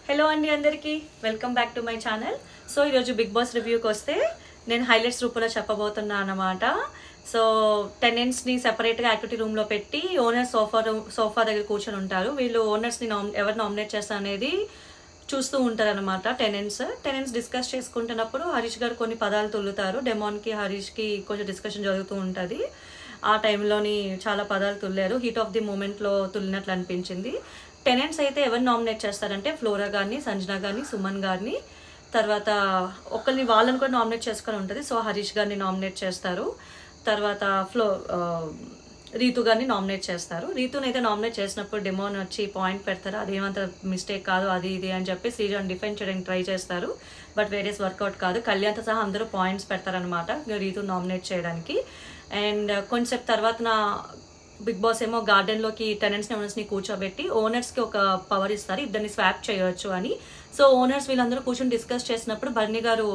Hello అండి అందరికీ welcome back to my channel. So ఈరోజు బిగ్ బాస్ రివ్యూకి వస్తే నేను హైలైట్స్ రూపంలో చెప్పబోతున్నాను అన్నమాట. సో టెనెంట్స్ని సెపరేట్గా యాక్టివిటీ రూమ్లో పెట్టి ఓనర్ సోఫా దగ్గర కూర్చొని ఉంటారు. వీళ్ళు ఓనర్స్ని ఎవరు నామినేట్ చేస్తారు అనేది చూస్తూ ఉంటారు అనమాట. టెనెంట్స్ డిస్కస్ చేసుకుంటున్నప్పుడు హరీష్ గారు కొన్ని పదాలు తుల్లుతారు. డెమాన్కి హరీష్కి కొంచెం డిస్కషన్ జరుగుతూ ఉంటుంది. ఆ టైంలోని చాలా పదాలు తుల్లారు. హీట్ ఆఫ్ ది మూమెంట్లో తుల్లినట్లు అనిపించింది. టెనెంట్స్ అయితే ఎవరు నామినేట్ చేస్తారంటే ఫ్లోరా గారిని, సంజన గారిని, సుమన్ గారిని, తర్వాత ఒకరిని వాళ్ళని కూడా నామినేట్ చేసుకొని ఉంటుంది. సో హరీష్ గారిని నామినేట్ చేస్తారు. తర్వాత రీతు గారిని నామినేట్ చేస్తారు. రీతుని అయితే నామినేట్ చేసినప్పుడు డెమోన్ వచ్చి పాయింట్ పెడతారు, అదేమంత మిస్టేక్ కాదు అది ఇది అని చెప్పి శ్రీజాని డిఫెండ్ చేయడానికి ట్రై చేస్తారు. బట్ వేరియస్ వర్కౌట్ కాదు. కళ్యాణ్తో సహా అందరూ పాయింట్స్ పెడతారనమాట రీతుని నామినేట్ చేయడానికి. అండ్ కొంచెంసేపు తర్వాత బిగ్ బాస్ ఏమో గార్డెన్లోకి టెనెంట్స్ని ఓనర్స్ని కూర్చోబెట్టి ఓనర్స్కి ఒక పవర్ ఇస్తారు, ఇద్దరిని స్వాప్ చేయవచ్చు అని. సో ఓనర్స్ వీళ్ళందరూ కూర్చొని డిస్కస్ చేసినప్పుడు బర్నీ గారు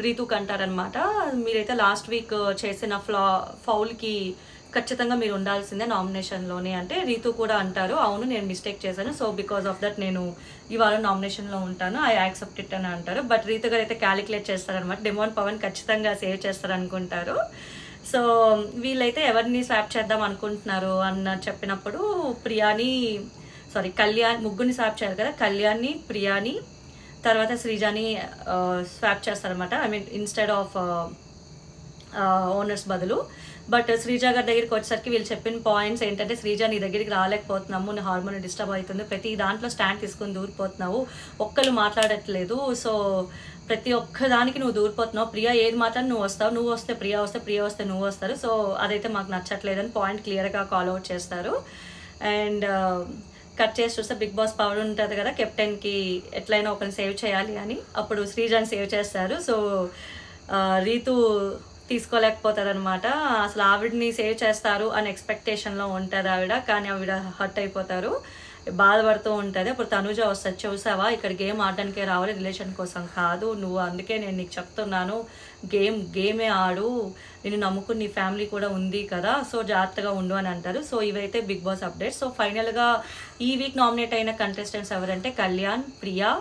రీతుకి అంటారనమాట, మీరైతే లాస్ట్ వీక్ చేసిన ఫౌల్కి ఖచ్చితంగా మీరు ఉండాల్సిందే నామినేషన్లోనే. అంటే రీతు కూడా అంటారు, అవును నేను మిస్టేక్ చేశాను, సో బికాస్ ఆఫ్ దట్ నేను ఇవాళ నామినేషన్లో ఉంటాను, ఐ యాక్సెప్ట్ ఇట్ అని అంటారు. బట్ రీతు గారు అయితే క్యాలిక్యులేట్ చేస్తారనమాట, డెమోన్ పవన్ ఖచ్చితంగా సేవ్ చేస్తారనుకుంటారు. సో వీళ్ళైతే ఎవరిని స్వాప్ చేద్దాం అనుకుంటున్నారు అన్న చెప్పినప్పుడు కళ్యాణ్ ముగ్గురిని స్వాప్ చేయాలి కదా, కళ్యాణ్ని, ప్రియాని, తర్వాత శ్రీజాని స్వాప్ చేస్తారనమాట. I mean instead of owners బదులు. బట్ శ్రీజా గారి దగ్గరికి వచ్చేసరికి వీళ్ళు చెప్పిన పాయింట్స్ ఏంటంటే, శ్రీజా నీ దగ్గరికి రాలేకపోతున్నాము, నీ హార్మోన్ డిస్టర్బ్ అవుతుంది, ప్రతి దాంట్లో స్టాండ్ తీసుకుని దూరిపోతున్నావు, ఒక్కళ్ళు మాట్లాడట్లేదు, సో ప్రతి ఒక్క దానికి నువ్వు దూరిపోతున్నావు, ప్రియా ఏది మాత్రం నువ్వు వస్తావు, నువ్వు వస్తే ప్రియా వస్తే నువ్వు వస్తారు, సో అదైతే మాకు నచ్చట్లేదని పాయింట్ క్లియర్గా కాల్ అవుట్ చేస్తారు. అండ్ కట్ చేసి చూస్తే బిగ్ బాస్ పవర్ ఉంటుంది కదా, కెప్టెన్కి ఎట్లయినా ఒకరిని సేవ్ చేయాలి అని. అప్పుడు శ్రీజాని సేవ్ చేస్తారు. సో రీతు తీసుకోలేకపోతారనమాట. అసలు ఆవిడని సేవ్ చేస్తారు అని ఎక్స్పెక్టేషన్లో ఉంటుంది ఆవిడ, కానీ ఆవిడ హర్ట్ అయిపోతారు, బాధపడుతూ ఉంటుంది. అప్పుడు తనుజ వస్తుంది, చూసావా ఇక్కడ గేమ్ ఆడడానికే రావాలి, రిలేషన్ కోసం కాదు, నువ్వు అందుకే నేను నీకు చెప్తున్నాను గేమే ఆడు, నేను నమ్ముకుని నీ ఫ్యామిలీ కూడా ఉంది కదా, సో జాగ్రత్తగా ఉండు అని అంటారు. సో ఇవైతే బిగ్ బాస్ అప్డేట్స్. సో ఫైనల్గా ఈ వీక్ నామినేట్ అయిన కంటెస్టెంట్స్ ఎవరంటే కళ్యాణ్, ప్రియా,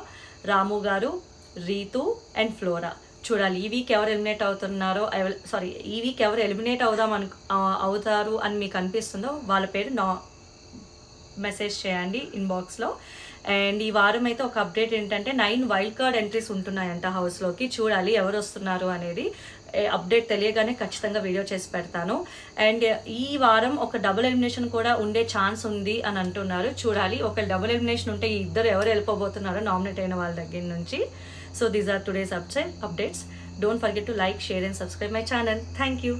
రాము గారు, రీతు అండ్ ఫ్లోరా. చూడాలి ఈ వీక్ ఎవరు ఎలిమినేట్ అవుతున్నారో, ఈ వీక్ ఎవరు ఎలిమినేట్ అవుతారు అని మీకు అనిపిస్తుందో వాళ్ళ పేరు మెసేజ్ చేయండి ఇన్బాక్స్లో. అండ్ ఈ వారం అయితే ఒక అప్డేట్ ఏంటంటే 9 వైల్డ్ కార్డ్ ఎంట్రీస్ ఉంటున్నాయంట హౌస్లోకి. చూడాలి ఎవరు వస్తున్నారు అనేది. అప్డేట్ తెలియగానే ఖచ్చితంగా వీడియో చేసి పెడతాను. అండ్ ఈ వారం ఒక డబుల్ ఎలిమినేషన్ కూడా ఉండే ఛాన్స్ ఉంది అని అంటున్నారు. చూడాలి ఒక డబుల్ ఎలిమినేషన్ ఉంటే ఈ ఇద్దరు ఎవరు వెళ్ళిపోబోతున్నారో నామినేట్ అయిన వాళ్ళ దగ్గర నుంచి. So these are today's updates. Don't forget to like, share and subscribe my channel. Thank you.